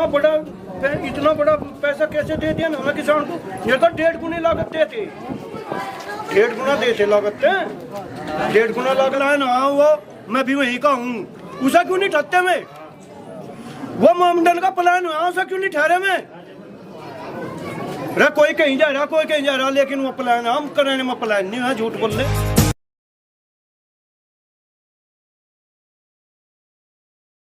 इतना बड़ा पैसा कैसे दे दिया ना हमें किसान को? ये तो 1.5 गुनी लागत देते, 1.5 गुना देते लागत, 1.5 गुना लागत है ना। वो मैं भी वहीं का हूँ, उसे क्यों नहीं ठहरते में? वो मोमडन का प्लान हुआ, उसे क्यों नहीं ठहरे में? रे कोई कहीं जा रहा, कोई कहीं जा रहा, लेकिन वो प्लान हम करने में प्लान नहीं है, झूठ बोल रहे।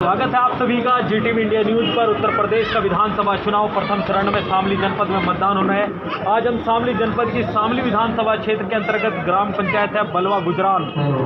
स्वागत है आप सभी का जीटीवी इंडिया न्यूज पर। उत्तर प्रदेश का विधानसभा चुनाव प्रथम चरण में शामली जनपद में मतदान होना है। आज हम शामली जनपद की शामली विधानसभा क्षेत्र के अंतर्गत ग्राम पंचायत है बलवा गुजराल,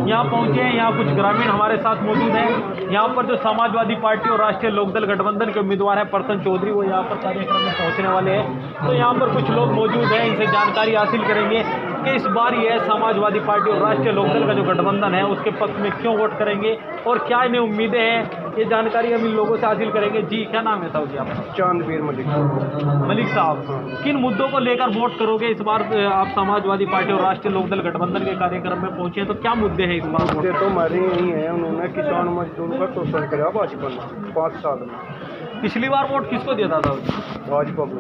यहाँ पहुंचे हैं। यहाँ कुछ ग्रामीण हमारे साथ मौजूद हैं। यहाँ पर जो समाजवादी पार्टी और राष्ट्रीय लोकदल गठबंधन के उम्मीदवार हैं परसन चौधरी, वो यहाँ पर कार्यक्रम में पहुँचने वाले हैं। तो यहाँ पर कुछ लोग मौजूद हैं, इनसे जानकारी हासिल करेंगे कि इस बार यह समाजवादी पार्टी और राष्ट्रीय लोकदल का जो गठबंधन है उसके पक्ष में क्यों वोट करेंगे और क्या इन्हें उम्मीदें हैं, ये जानकारी हम इन लोगों से हासिल करेंगे। जी क्या नाम है साहब जी आपका? चांदवीर मलिक। मलिक साहब, किन मुद्दों को लेकर वोट करोगे इस बार? आप समाजवादी पार्टी और राष्ट्रीय लोकदल गठबंधन के कार्यक्रम में पहुंचे हैं, तो क्या मुद्दे हैं इस बार? मुद्दे तो हमारे यही हैं, उन्होंने किसान मजदूर का शोषण कराया भाजपा ने 5 साल में। पिछली बार वोट किसको दिया था साहब? भाजपा को।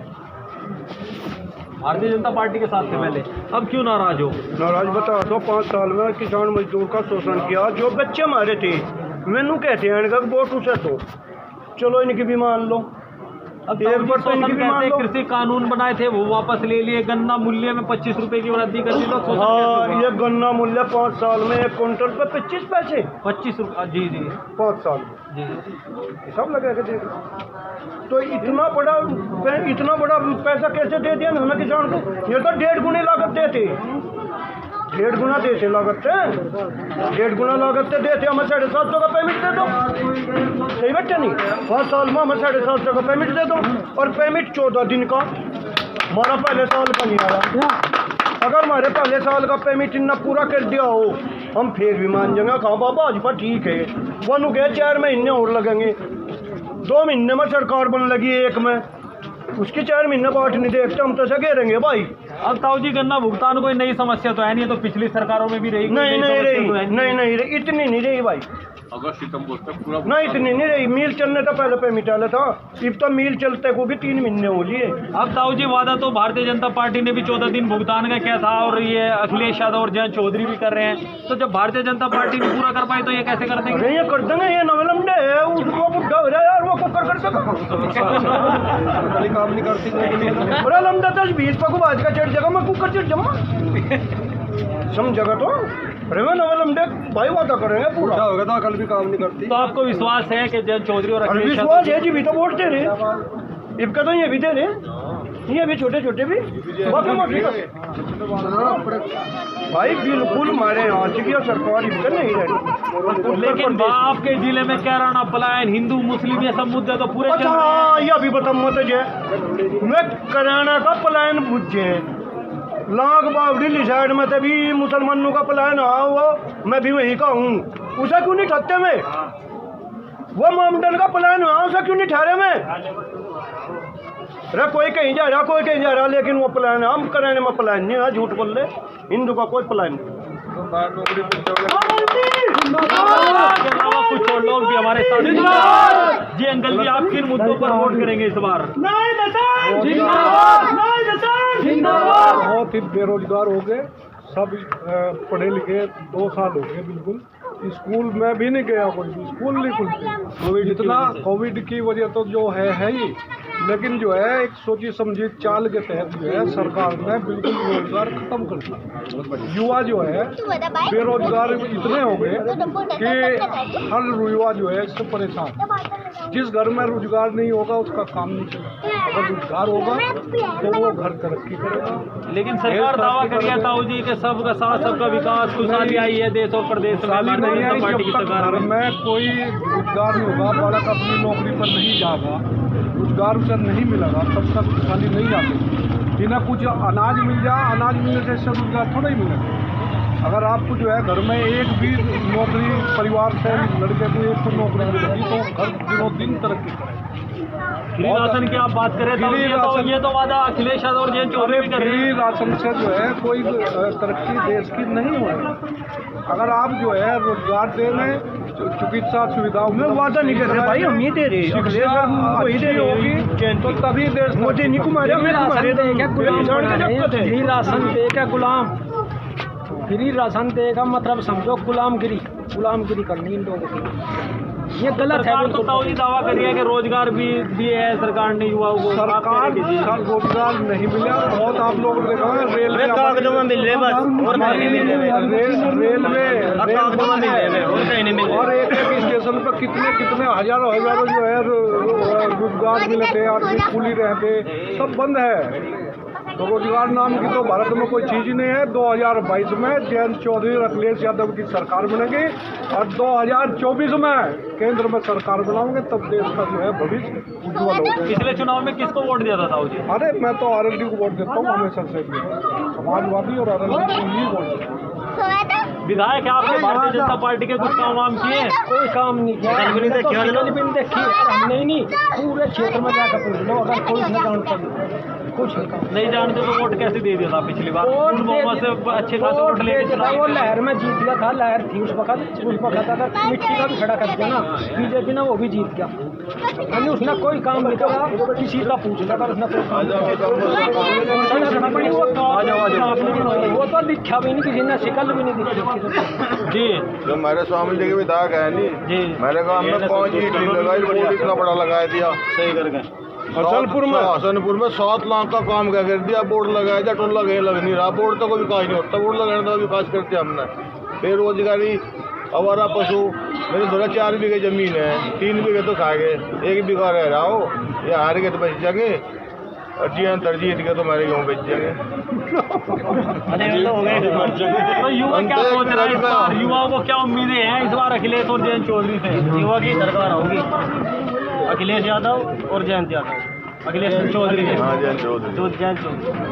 भारतीय जनता पार्टी के साथ थे पहले, अब क्यों नाराज हो? नाराज बता दो, 5 साल में किसान मजदूर का शोषण किया। जो बच्चे मारे थे मैनू कहते हैं इनका वोट उसे तो चलो इनकी भी मान लो। अब कृषि कानून बनाए थे वो वापस ले लिए, गन्ना मूल्य में 25 रुपए की वृद्धि कर दी। तो हाँ, ये गन्ना मूल्य 5 साल में 1 क्विंटल पे 25 पैसे, 25 रुपये। जी जी, 5 साल जी सब लगा के देख। तो इतना बड़ा पैसा कैसे दे दिया ना हमें किसान को? ये तो 1.5 गुनी लागत देते, 1.5 गुना देते लागत है, 1.5 गुना लागत देते। हमें 750 का पेमेंट दे दो, सही बच्चे नहीं? 5 साल में हमें 750 का पेमेंट दे दो, और पेमेंट 14 दिन का, हमारा पहले साल का नहीं आया। अगर हमारे पहले साल का पेमेंट इतना पूरा कर दिया हो हम फिर भी मान जाएंगे। कहाँ बाबा भाजपा ठीक है, वो नु गए 4 महीने और लगेंगे, 2 महीने में सरकार बन लगी, 1 में उसकी 4 महीने बाट नहीं देखते, हम तो ऐसे घेरेंगे भाई। अब ताऊ जी गन्ना भुगतान कोई नई समस्या तो है नहीं, तो पिछली सरकारों में भी रही? नहीं रही, इतनी नहीं रही भाई। अगस्त सितंबर तक पूरा नहीं इतनी नहीं रही। मील चलने तो पहले पेमेंट आया था, अब तो मील चलते को भी 3 महीने हो लिए। अब ताऊ जी वादा तो भारतीय जनता पार्टी ने भी 14 दिन भुगतान का किया था, और ये अखिलेश यादव और जयंत चौधरी भी कर रहे हैं। तो जब भारतीय जनता पार्टी ने पूरा कर पाई तो ये कैसे कर देंगे? अरे ये कर देंगे, ये नवलम्बे है, उसको बुढ़ा हो रहा है यार, वो कुकर कर सका काम नहीं करती। बड़ा लंबा 10-20 पको बाज का चढ़ जगह मैं कुकर चढ़ जमा समझेगा तो। अरे मैं नवलम्बे भाई वादा करेंगे पूरा होगा तो कल भी काम नहीं करती। तो आपको विश्वास है कि जयंत चौधरी और अखिलेश विश्वास है जी, भी तो वोट दे रहे इनका, तो ये भी दे रहे, ये भी छोटे भी भाई बिल्कुल हमारे यहाँ से सरकार इनका नहीं रही। लेकिन आपके जिले में कैराना पलायन, हिंदू मुस्लिम ये सब मुद्दे तो पूरे। अच्छा हाँ, ये भी बता मत जे मैं कैराना का पलायन बुझे लाख बावड़ी साइड में तभी मुसलमानों का पलायन हाँ, वो मैं भी वहीं का हूँ, उसे क्यों नहीं ठहरते में? वो मोमडन का पलायन हुआ, उसे क्यों नहीं ठहरे में? अरे कोई कहीं जा रहा, कोई कहीं जा रहा, लेकिन वो प्लान हम करने में प्लान नहीं है, झूठ बोल रहे। हिंदू का कोई प्लान नहीं। कुछ और लोग भी हमारे साथ। जी अंकल जी, आप किन मुद्दों पर वोट करेंगे इस बार? बहुत ही बेरोजगार हो गए सब, पढ़े लिखे 2 साल हो गए, बिल्कुल स्कूल में भी नहीं गया, कोई स्कूल नहीं खुलते। इतना कोविड की वजह तो जो है ही, लेकिन जो है एक सोची समझी चाल के तहत जो है सरकार ने बिल्कुल रोजगार खत्म कर दिया। युवा जो है बेरोजगार इतने हो गए कि हर युवा जो है इससे परेशान। जिस घर में रोजगार नहीं होगा उसका काम नहीं चलेगा, अगर रोजगार होगा तो वो घर तरक्की करेगा। लेकिन सरकार दावा कर रही है ताऊ जी के सबका साथ सबका विकास, खुशहाली आई है देश और प्रदेश में। नहीं आई, जब तक घर में कोई रोजगार नहीं होगा, बालक अपनी नौकरी पर नहीं जाएगा, रोजगार उसे नहीं मिलेगा, तब तक खुशहाली नहीं आती। बिना कुछ अनाज मिल जाए, अनाज मिलने से रोजगार थोड़ा ही मिलेगा। अगर आपको जो है घर में एक भी नौकरी, परिवार से लड़के को एक तो नौकरी मिलेगी तो घर दिनों दिन तरक्की करेगा। फ्री राशन की आप बात करें तो ये तो वादा अखिलेश यादव और जयंत चौधरी भी कर रहे हैं। फ्री राशन से जो है कोई तरक्की देश की नहीं होगी। अगर आप जो है रोजगार दे रहे, चिकित्सा सुविधाओं में वादा नहीं कर रहे भाई, हम ही दे रहे, शिक्षा अच्छी होगी चैन तो तभी देश मोदी नहीं घुमारे फ्री राशन दे के गुलाम फ्री राशन देगा मतलब समझो गुलामगिरी करनी इन लोगों की। ये गलत है। सरकार तो ताऊजी दावा कर रही है कि रोजगार भी दिए है सरकार ने युवाओं को। सरकार रोजगार नहीं मिला। बहुत आप लोगों ने देखा रेलवे कागजों में मिल रहे बस और कहीं नहीं मिल रहे और एक स्टेशन पर कितने हजारों जो है रोजगार मिले थे, आदमी कूली रहते, सब बंद है। तो रोजगार नाम की तो भारत में कोई चीज ही नहीं है। 2022 में जयंत चौधरी अखिलेश यादव की सरकार बनेगी और 2024 में केंद्र में सरकार बनाओगे, तब देश का जो है भविष्य उज्जवल होगा। पिछले चुनाव में किसको वोट दिया था ताऊजी? अरे मैं तो आरएलडी को वोट देता हूँ हमेशा से, समाजवादी और आरएलडी को ही वोट देता हूँ। विधायक है आपने भारतीय जनता पार्टी के कुछ काम वाम किए? कोई काम नहीं किया। नहीं पूरे क्षेत्र में जाकर पूछ लो, अगर कोई नहीं जानता कुछ नहीं जानते तो वोट कैसे दे दिया था पिछली बार? से अच्छे खासे वोट ले वो लहर में जीत गया था। लहर थी उस वक्त अगर मिट्टी का भी खड़ा कर दिया ना बीजेपी ने, वो भी जीत गया। यानी उसने कोई काम नहीं किया, किसी का पूछ लिया अगर उसने कोई वो तो दिखा भी नहीं, किसी ने शिकल भी नहीं दिखी। जी जो मेरे स्वामी जी के विधायक है नहीं जी, मेरे गाँव में कौन चीज लगाई, बोर्ड इतना बड़ा लगा दिया। सही कर गए। हसनपुर में 7 लाख का काम क्या कर दिया, बोर्ड लगाया था, टोल लगे लग नहीं रहा, बोर्ड तो कोई विकास नहीं होता, बोर्ड लगाने का विकास करते हमने। बेरोजगारी, आवारा पशु, मेरे थोड़ा 4 बीघे जमीन है, 3 बीघे तो खा गए, 1 बीघा रह रहा हो, ये हार के तो बच जाएंगे, जीत के तो मेरे गाँव बेच जाएंगे। तो युवा क्या सोच रहा है इस बार? युवाओं को क्या उम्मीदें हैं इस बार अखिलेश और जयंत चौधरी से? युवा की सरकार होगी, अखिलेश यादव और जयंत यादव। अखिलेश चौधरी जयंत चौधरी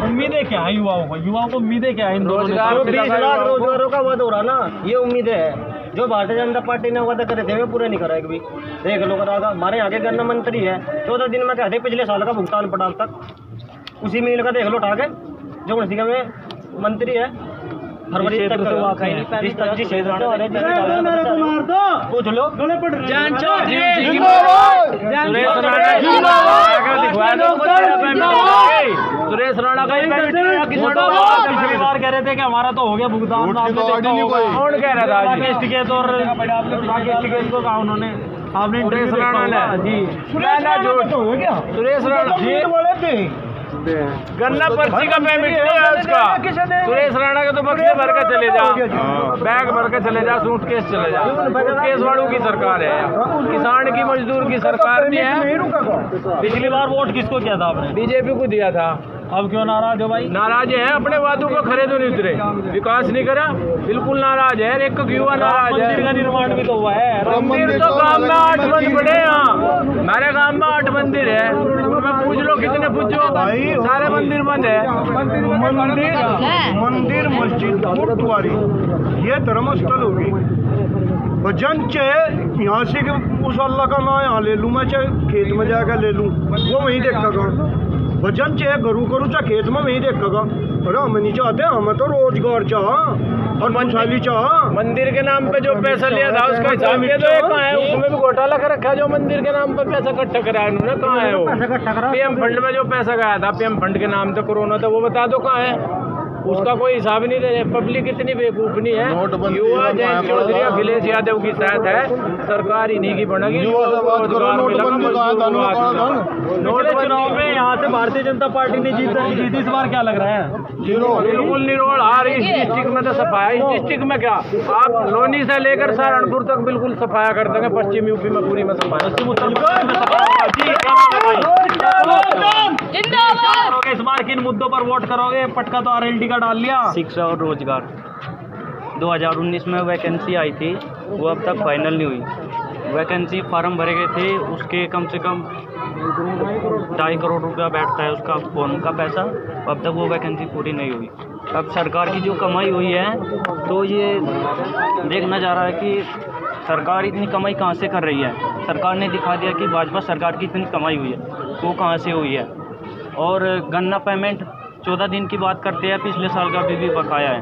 उम्मीदें क्या है युवाओं को उम्मीदें क्या है इन दोनों? 20 लाख रोजगारों का वादा हो रहा ना, ये उम्मीदें है जो भारतीय जनता पार्टी ने वादा करे थे वे पूरे नहीं कराए कभी। देख लो हमारे यहाँ के गन्ना मंत्री है, 14 दिन में कहते पिछले साल का भुगतान पड़ा तक। उसी मिल का देख लो उठा के, जो उसी में मंत्री है, फरवरी तक पूछ लो। सुरेश राणा का पिछली बार कह रहे थे कि हमारा तो हो गया भुगतान, कौन कह रहा था? राकेश टिकैत और राकेश टिकैत को कहा उन्होंने, आपने सुरेश राणा जी सुरेश राणा गन्ना पर्ची का पेमेंट नहीं है उसका। सुरेश राणा का तो बक्से भर के चले जा, बैग भर के चले जा, सूटकेस चले जा। सूटकेस वालों की सरकार है, किसान की मजदूर की सरकार नहीं है। पिछली बार वोट किसको किया था आपने? बीजेपी को दिया था। अब क्यों नाराज हो भाई? नाराज है, अपने वादों को खरे तो नहीं उतरे, विकास नहीं करा, बिल्कुल नाराज है। एक युवा नाराज है। मंदिर का निर्माण भी तो हुआ है। मंदिर तो गांव में 8 मंदिर बने हैं, हमारे गांव में 8 मंदिर है, उनमें पूछ लो कितने पूछो, सारे मंदिर बंद है। मंदिर मस्जिद गुरुद्वारी ये धर्मस्थल होगी। भजन चाहे यहाँ से उस अल्लाह का नाम यहाँ ले लूँ, मैं चाहे खेत में जाकर ले लूँ, वो वहीं देखेगा। भजन चाहे घरू करूँ चाहे खेत में वहीं देखेगा। अरे हम नहीं चाहते, हमें तो रोजगार चाह और खुशहाली चाह। मंदिर के नाम पे जो पैसा लिया था उसका हिसाब ये तो कहाँ है? उसमें भी घोटाला कर रखा है। जो मंदिर के नाम पे पैसा इकट्ठा कराया उन्होंने, कहाँ है वो? पीएम फंड में जो पैसा गया था, पीएम फंड के नाम पे कोरोना था, वो बता दो कहाँ है? उसका कोई हिसाब नहीं दे। पब्लिक इतनी बेवकूफ नहीं है। युवा जयंत चौधरी अखिलेश यादव की साथ है, सरकार इन्हीं की बनेगी। चुनाव में यहाँ से भारतीय जनता पार्टी ने जीती, इस बार क्या लग रहा है? बिल्कुल निरोड़ हार। इस डिस्ट्रिक्ट में तो सफाया, इस डिस्ट्रिक्ट में क्या आप लोनी से लेकर सहारनपुर तक बिल्कुल सफाया कर देंगे। पश्चिम यूपी में पूरी में सफाया। इस बार किन मुद्दों पर वोट करोगे? पटका तो आरएलडी का डाल लिया। शिक्षा और रोजगार 2019 में वैकेंसी आई थी, वो अब तक फाइनल नहीं हुई। वैकेंसी फार्म भरे गए थे, उसके कम से कम 2.5 करोड़ रुपया बैठता है उसका फॉर्म का पैसा, अब तक वो वैकेंसी पूरी नहीं हुई। अब सरकार की जो कमाई हुई है, तो ये देखना जा रहा है कि सरकार इतनी कमाई कहाँ से कर रही है। सरकार ने दिखा दिया कि भाजपा सरकार की इतनी कमाई हुई है, वो कहाँ से हुई है। और गन्ना पेमेंट 14 दिन की बात करते हैं, पिछले साल का अभी भी बकाया है।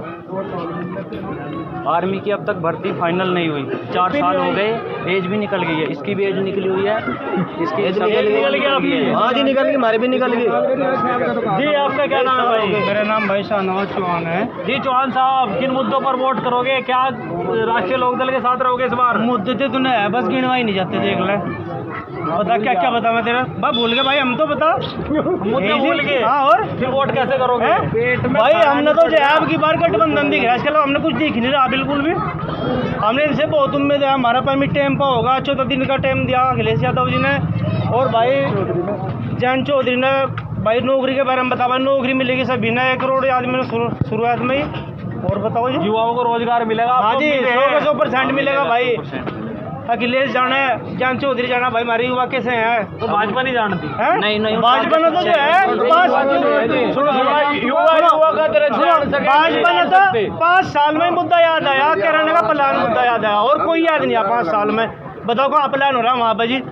आर्मी की अब तक भर्ती फाइनल नहीं हुई, 4 साल हो गए, एज भी निकल गई है, इसकी भी एज निकली हुई है, इसकी एज निकल गई आपकी। हाँ जी निकल गई, हमारी भी निकल गई। जी आपका क्या नाम है भाई? मेरा नाम भाई शाहनवाज चौहान है। जी चौहान साहब, किन मुद्दों पर वोट करोगे? क्या राष्ट्रीय लोकदल के साथ रहोगे इस बार? मुद्दे तो तूने है, बस गिनवा ही नहीं जाते, देख ले। बता क्या क्या बता, मैं तेरा बस भूल गए भाई, हम तो बता मुद्दे भूल गए। हाँ, और फिर वोट कैसे करोगे? भाई हमने तो जो है अब की बार गठबंधन दिख रहा है, इसके अलावा हमने कुछ दिख नहीं रहा बिल्कुल भी। हमने इनसे बहुत उम्मीद है, हमारा परमिट टाइम पर होगा, 14 दिन का टाइम दिया अखिलेश यादव जी ने। और भाई जयंत चौधरी ने भाई नौकरी के बारे में बताया, नौकरी मिलेगी सभी ने, 1 करोड़ आदमी ने शुरुआत में ही। और बताओ जी, युवाओं को रोजगार मिलेगा? हाँ जी, 100% मिलेगा भाई। अखिलेश जाना है, जयंत चौधरी जाना, भाई हमारे युवा कैसे हैं? तो भाजपा नहीं जानती? नहीं नहीं, भाजपा ने तो जो है भाजपा ने तो 5 साल में मुद्दा याद आया, कराने का प्लान मुद्दा याद आया, और कोई याद नहीं आया 5 साल में। बताओ कहाँ प्लान हो रहा है वहाँ पर जी?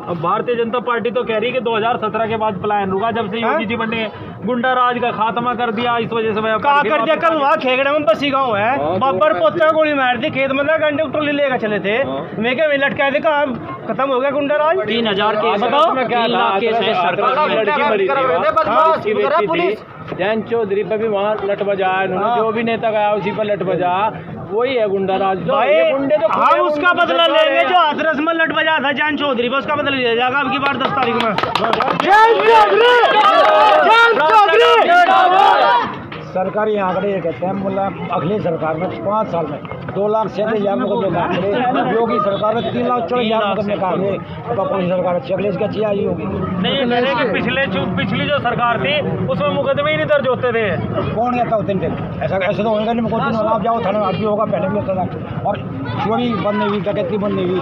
अब भारतीय जनता पार्टी तो कह रही है कि 2017 के बाद पलायन रुका, जब से योगी जी बने, गुंडा राज का खात्मा कर दिया, इस वजह से मैं कहा कर दिया। कल वहाँ खेगड़ा में बसी गाँव है, बाबर पोता गोली मार दी, खेत में घंटे ट्रॉली लेकर चले थे, मैं क्या लटकाए थे, कहाँ खत्म हो गया गुंडा राज? 3000 केस, बताओ 3 लाख केस है सरकार। जयंत चौधरी पे भी वहाँ लट बजा, जो भी नेता गया उसी पर लट बजा, वही है गुंडा राज। भाई हम उसका बदला लेंगे जो हाथरस में लट बजा था जयंत चौधरी पर, उसका बदला लिया जाएगा अब की बार 10 तारीख में। सरकारी आंकड़े ये कहते हैं, मतलब अगली सरकार में 5 साल में 2,37,000 मुकदमे काटे, योगी सरकार में 3,40,000 मुकदमे काटे, तो कौन सी सरकार अच्छी? अगले इसकी अच्छी आई होगी। नहीं कह रहे कि पिछली जो सरकार थी उसमें मुकदमे ही नहीं दर्ज होते थे। कौन कहता होते थे? ऐसे तो होगा नहीं, कोई दिन आप जाओ थाने में, अभी होगा, पहले भी होता था। और चोरी बंद नहीं हुई, डकैती बंद नहीं हुई,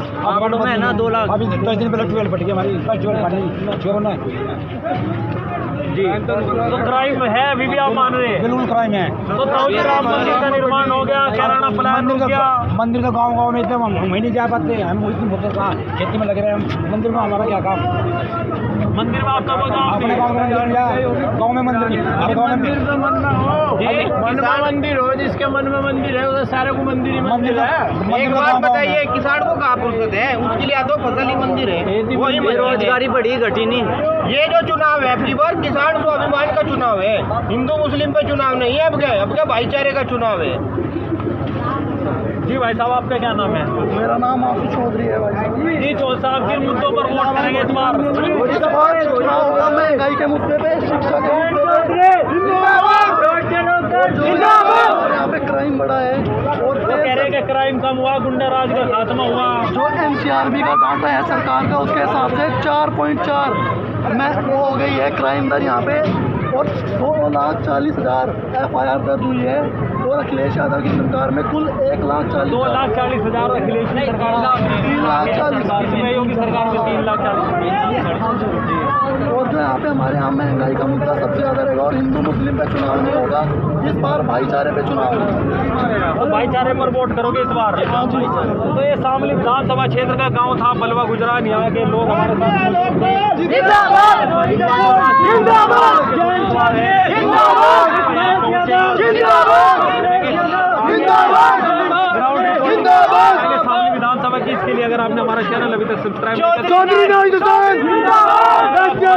में ना 2 लाख अभी 10 दिन पहले ट्वेल्व फट गई हमारी, फर्स्ट ट्वेल्व फट चोरों ने जी। तो क्राइम है अभी भी, आप मान रहे हैं? बिल्कुल क्राइम है। तो ताऊ जी राम मंदिर का निर्माण हो गया, कैराना प्लान हो गया, मंदिर तो गाँव में इतने हम ही नहीं जा पाते, हम इतनी बोलते कहाँ खेती में लगे रहे हम, मंदिर में हमारा क्या काम? मंदिर में आपका कोई काम अपने नहीं? गाँव में मंदिर, गाँव में मंदिर नहीं, हमारे गाँव में मंदिर हो, जिसके मन में मंदिर है उसे सारे को मंदिर ही मंदिर है। एक बात बताइए, किसान को कहाँ फुर्सत है? उसके लिए तो फसल ही मंदिर है, वही बेरोजगारी बढ़ी घटी नहीं। ये जो चुनाव है अबकी बार किसान स्वाभिमान का चुनाव है, हिंदू मुस्लिम पे चुनाव नहीं है। अब क्या भाईचारे का चुनाव है। जी भाई साहब, आपका क्या नाम है? मेरा नाम आशीष चौधरी है भाई। जी चौधरी साहब, किन मुद्दों पर वोट करेंगे इस बार? चुनाव होगा महंगाई के मुद्दे पे, शिक्षा के मुद्दे पे, और यहाँ पे क्राइम बढ़ा है, और तो कह रहे हैं कि क्राइम कम हुआ, गुंडा राज का खात्मा हुआ। जो NCRB का डाटा है सरकार का, उसके हिसाब से 4.4 में वो हो गई है क्राइम दर यहाँ पे, और 2,40,000 FIR दर्ज हुई है। और अखिलेश यादव की सरकार में कुल 1,40,000 2,40,000 अखिलेश की सरकार का, 3,40,000 योगी सरकार में 3,40,000। और जो यहाँ पे हमारे यहाँ महंगाई का मुद्दा सबसे ज़्यादा रहेगा, और हिंदू मुस्लिम पे चुनाव नहीं होगा इस बार, भाईचारे पे चुनाव होगा। तो भाईचारे पर वोट करोगे इस बार? तो ये शामली विधानसभा क्षेत्र का गांव था बलवा गुजरात, यहाँ के लोग हमारे शामली विधानसभा की, इसके लिए अगर आपने हमारा चैनल अभी तक सब्सक्राइब नहीं किया